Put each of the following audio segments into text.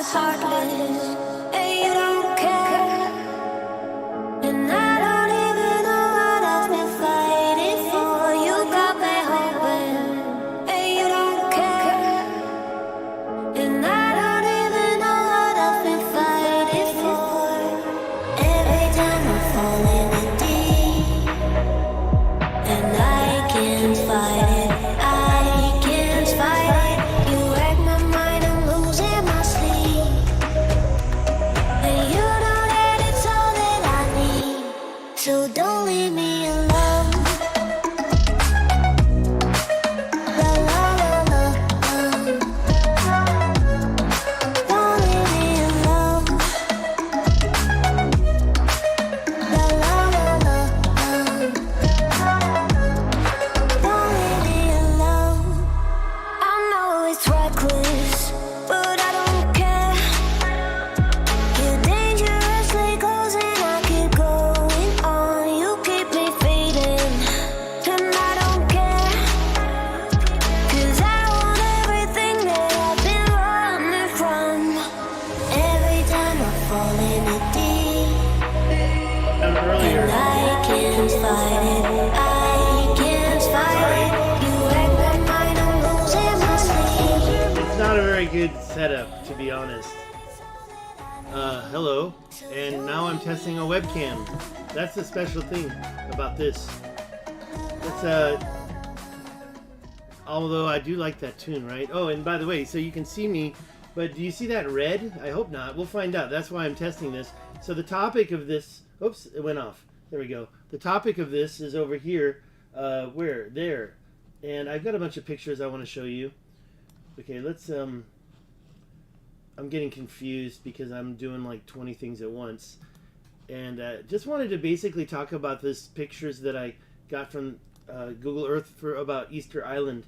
heartless, and you don't care. And I don't even know what I've been fighting for. You got me hoping, and you don't care. And I don't even know what I've been fighting for. Every time I fall in it deep, and I can't fight it, I can't fight it. You wreck my mind, I'm losing my sleep. And you know that it's all that I need, so don't leave me alone. La la la la, don't leave me alone. La la la la, don't leave me alone. I know it's reckless, but I don't care. You're dangerously close and I keep going on. You keep me fading, and I don't care. 'Cause I want everything that I've been running from. Every time I fall in it deep, Earlier, and I can't fight it, I can't fight it. You wreck my mind, I'm losing my sleep. it's not a very good setup, to be honest. Hello, and now I'm testing a webcam. That's the special thing about this. It's although I do like that tune, right? Oh, and by the way, so you can see me, but do you see that red? I hope not. We'll find out. That's why I'm testing this. So the topic of this, oops, it went off. There we go. The topic of this is over here. Where? There. And I've got a bunch of pictures I want to show you. Okay, let's, I'm getting confused because I'm doing like 20 things at once. And just wanted to basically talk about this pictures that I got from Google Earth for about Easter Island.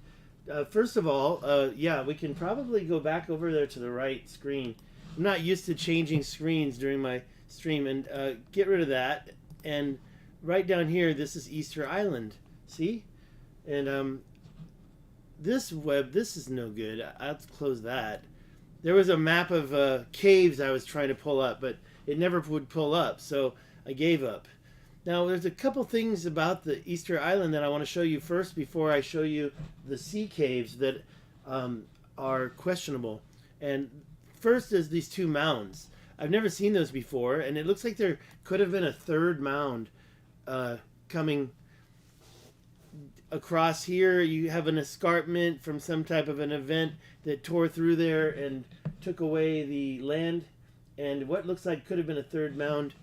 First of all, yeah, we can probably go back over there to the right screen. I'm not used to changing screens during my stream, and get rid of that. And right down here, this is Easter Island. See? And this is no good. I'll close that. There was a map of caves I was trying to pull up, but it never would pull up, so I gave up. Now, there's a couple things about the Easter Island that I want to show you first before I show you the sea caves that are questionable. And first is these two mounds. I've never seen those before, and it looks like there could have been a third mound coming across here. You have an escarpment from some type of an event that tore through there and took away the land, and what looks like could have been a third mound.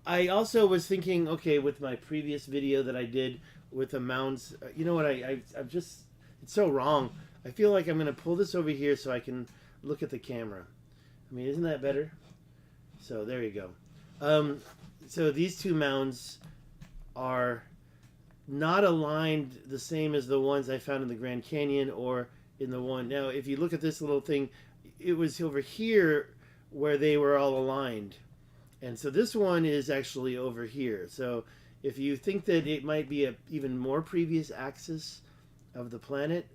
I also was thinking, okay, with my previous video that I did with the mounds, you know what, I've just, it's so wrong. I feel like I'm going to pull this over here so I can look at the camera. I mean, isn't that better? So there you go. So these two mounds are not aligned the same as the ones I found in the Grand Canyon or in the one. Now, if you look at this little thing, it was over here where they were all aligned. And so this one is actually over here. So if you think that it might be a even more previous axis of the planet,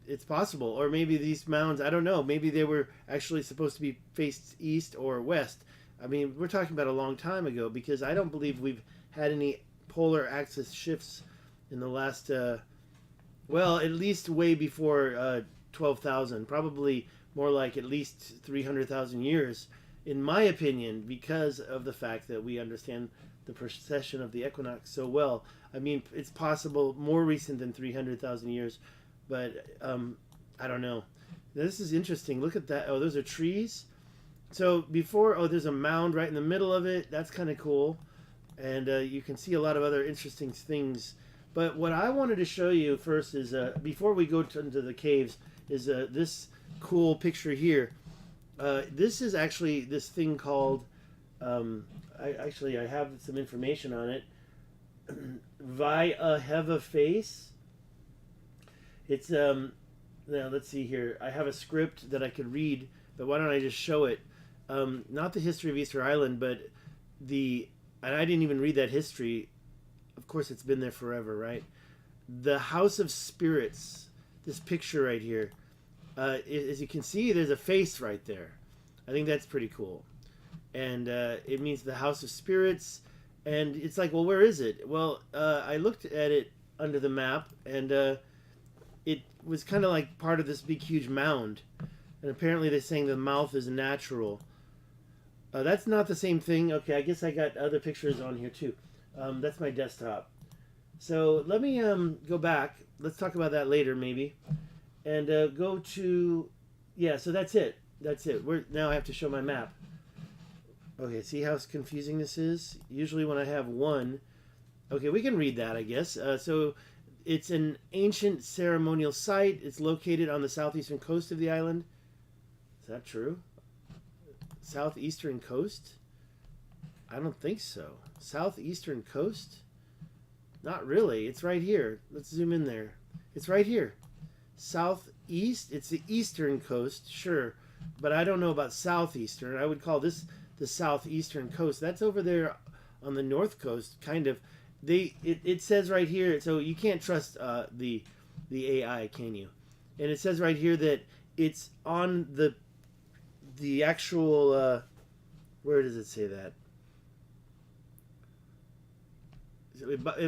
it's possible. Or maybe these mounds, I don't know, maybe they were actually supposed to be faced east or west. I mean, we're talking about a long time ago, because I don't believe we've had any polar axis shifts in the last, well, at least way before 12,000, probably more like at least 300,000 years, in my opinion, because of the fact that we understand the precession of the equinox so well. I mean, it's possible more recent than 300,000 years, but I don't know. This is interesting. Look at that. Oh, those are trees. So before, oh, there's a mound right in the middle of it. That's kind of cool. And you can see a lot of other interesting things. But what I wanted to show you first is, before we go into the caves, is this cool picture here. This is actually this thing called, I have some information on it. Via have a face. It's, now let's see here. I have a script that I could read, but why don't I just show it? Not the history of Easter Island, but and I didn't even read that history. Of course, it's been there forever, right? The House of Spirits, this picture right here. As you can see, there's a face right there. I think that's pretty cool. And it means the house of spirits. And it's like, well, where is it? Well, I looked at it under the map, and it was kind of like part of this big, huge mound. And apparently they're saying the mouth is natural. That's not the same thing. Okay, I guess I got other pictures on here too. That's my desktop. So let me go back. Let's talk about that later, maybe. And go to... Yeah, so that's it. That's it. Now I have to show my map. Okay, see how confusing this is? Usually when I have one... Okay, we can read that, I guess. So it's an ancient ceremonial site. It's located on the southeastern coast of the island. Is that true? Southeastern coast? I don't think so. Southeastern coast? Not really. It's right here. Let's zoom in there. It's right here. Southeast? It's the eastern coast, sure. But I don't know about southeastern. I would call this the southeastern coast. That's over there on the north coast, kind of. It says right here, so you can't trust the AI, can you? And it says right here that it's on the actual where does it say that?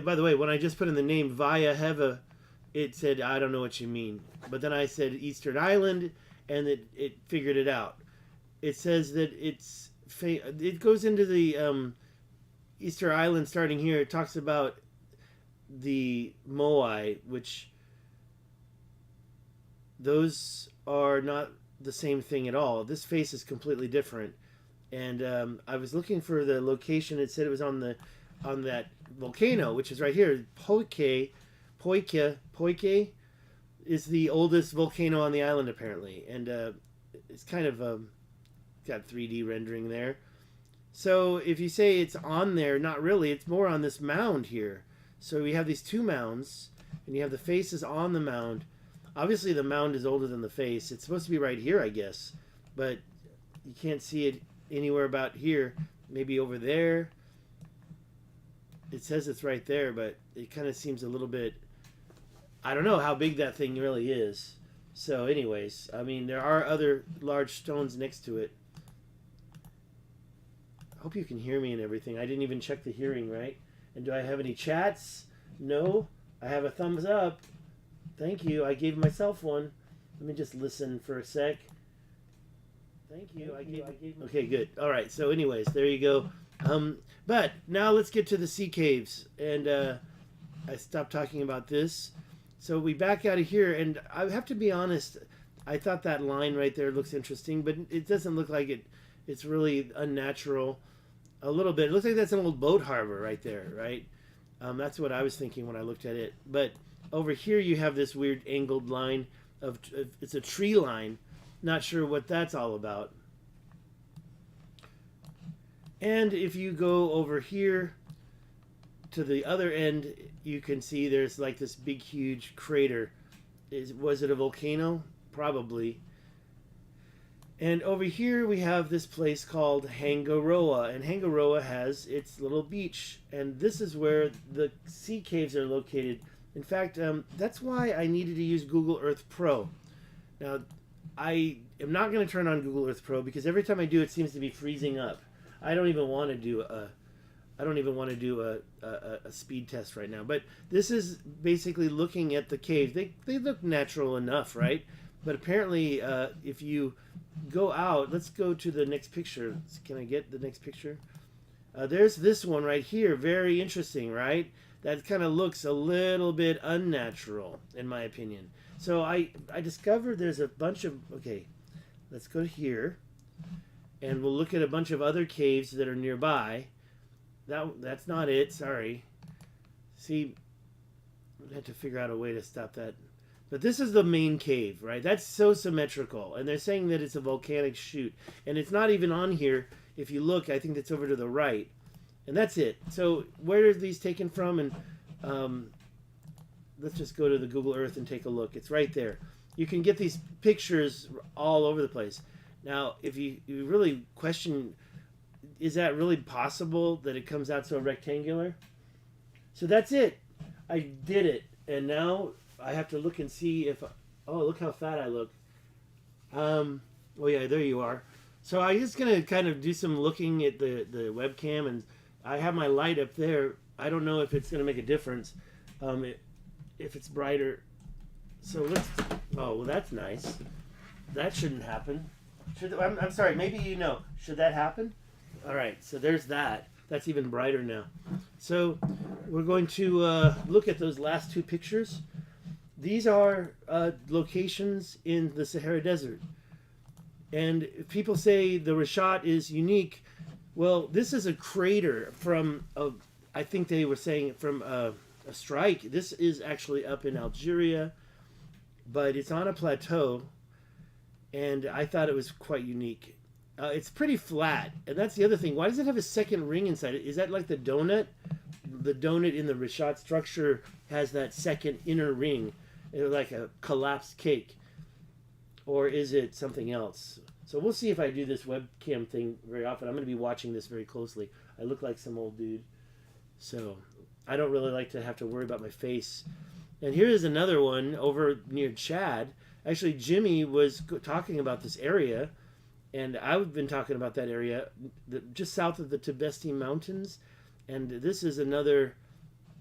By the way, when I just put in the name Via Heva, it said I don't know what you mean. But then I said Eastern Island, and it figured it out. It says that it goes into the Easter Island starting here. It talks about the Moai, which those are not the same thing at all. This face is completely different. And I was looking for the location. It said it was on that volcano, which is right here. Poike is the oldest volcano on the island, apparently. And it's kind of got 3D rendering there. So if you say it's on there, not really. It's more on this mound here. So we have these two mounds, and you have the faces on the mound. Obviously, the mound is older than the face. It's supposed to be right here, I guess. But you can't see it anywhere about here. Maybe over there. It says it's right there, but it kind of seems a little bit... I don't know how big that thing really is. So anyways, I mean, there are other large stones next to it. I hope you can hear me and everything. I didn't even check the hearing, right? And do I have any chats? No. I have a thumbs up. Thank you. I gave myself one. Let me just listen for a sec. Thank you. Okay, good. All right. So anyways, there you go. But now let's get to the sea caves. And I stopped talking about this. So we back out of here. And I have to be honest, I thought that line right there looks interesting. But it doesn't look like it. It's really unnatural. A little bit. It looks like that's an old boat harbor right there, right? That's what I was thinking when I looked at it. But over here you have this weird angled line of it's a tree line. Not sure what that's all about. And if you go over here to the other end, you can see there's like this big huge crater. Was it a volcano? Probably. And over here we have this place called Hangaroa, and Hangaroa has its little beach, and this is where the sea caves are located. In fact, that's why I needed to use Google Earth Pro. Now, I am not going to turn on Google Earth Pro because every time I do, it seems to be freezing up. I don't even want to do a speed test right now. But this is basically looking at the caves. They look natural enough, right? But apparently, if you go out, let's go to the next picture. Can I get the next picture? There's this one right here. Very interesting, right? That kind of looks a little bit unnatural, in my opinion. So I discovered there's a bunch of... Okay, let's go here. And we'll look at a bunch of other caves that are nearby. That's not it. Sorry. See, I have to figure out a way to stop that. But this is the main cave, right? That's so symmetrical. And they're saying that it's a volcanic chute. And it's not even on here. If you look, I think that's over to the right. And that's it. So where are these taken from? And let's just go to the Google Earth and take a look. It's right there. You can get these pictures all over the place. Now, if you really question, is that really possible that it comes out so rectangular? So that's it. I did it. And now I have to look and see if... Oh, look how fat I look. Oh yeah, there you are. So I'm just gonna kind of do some looking at the webcam, and I have my light up there. I don't know if it's gonna make a difference, if it's brighter. So let's. Oh well, that's nice. That shouldn't happen. I'm sorry. Maybe you know. Should that happen? All right. So there's that. That's even brighter now. So we're going to look at those last two pictures. These are locations in the Sahara Desert. And people say the richat is unique. Well, this is a crater from, I think they were saying from a strike. This is actually up in Algeria, but it's on a plateau. And I thought it was quite unique. It's pretty flat, and that's the other thing. Why does it have a second ring inside it? Is that like the donut? The donut in the richat structure has that second inner ring, like a collapsed cake. Or is it something else? So we'll see if I do this webcam thing very often. I'm going to be watching this very closely. I look like some old dude, so I don't really like to have to worry about my face. And here is another one over near Chad. Actually, Jimmy was talking about this area, and I've been talking about that area just south of the Tibetan Mountains. And this is another,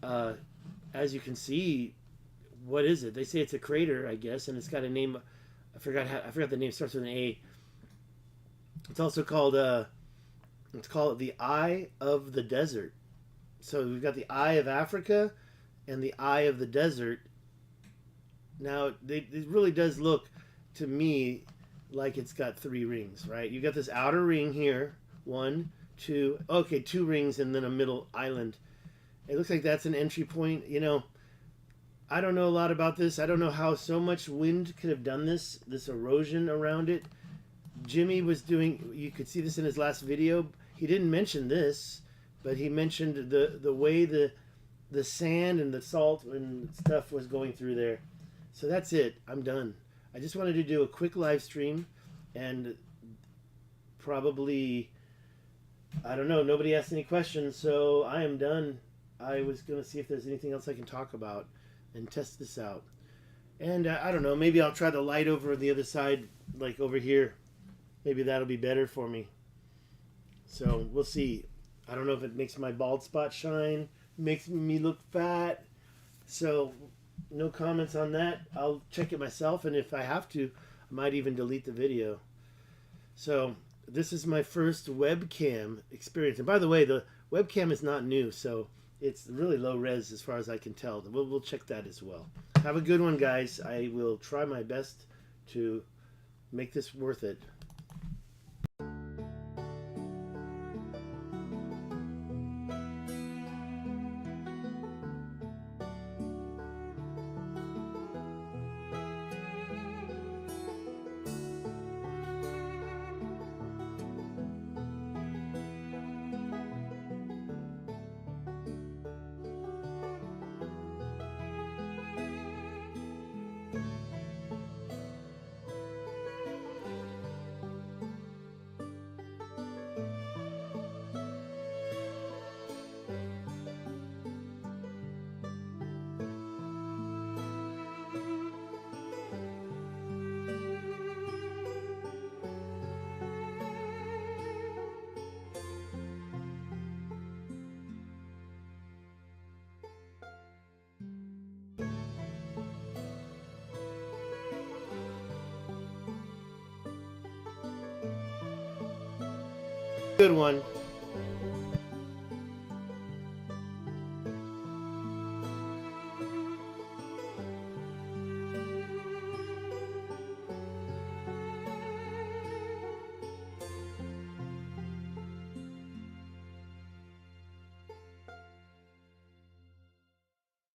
as you can see, what is it? They say it's a crater, I guess, and it's got a name. I forgot the name. It starts with an A. It's also called the Eye of the Desert. So we've got the Eye of Africa and the Eye of the Desert. Now it really does look to me like it's got three rings, right? You got this outer ring here, 1, 2, okay, 2 rings, and then a middle island. It looks like that's an entry point. You know, I don't know a lot about this. I don't know how so much wind could have done this erosion around it. Jimmy was doing, you could see this in his last video. He didn't mention this, but he mentioned the way the sand and the salt and stuff was going through there. So that's it. I'm done. I just wanted to do a quick live stream, and probably, I don't know, nobody asked any questions, so I am done. I was going to see if there's anything else I can talk about and test this out. And I don't know, maybe I'll try the light over on the other side, like over here. Maybe that'll be better for me. So we'll see. I don't know if it makes my bald spot shine, makes me look fat. So no comments on that. I'll check it myself, and if I have to, I might even delete the video. So this is my first webcam experience. And by the way, the webcam is not new, so it's really low res as far as I can tell. We'll check that as well. Have a good one, guys. I will try my best to make this worth it. Good one.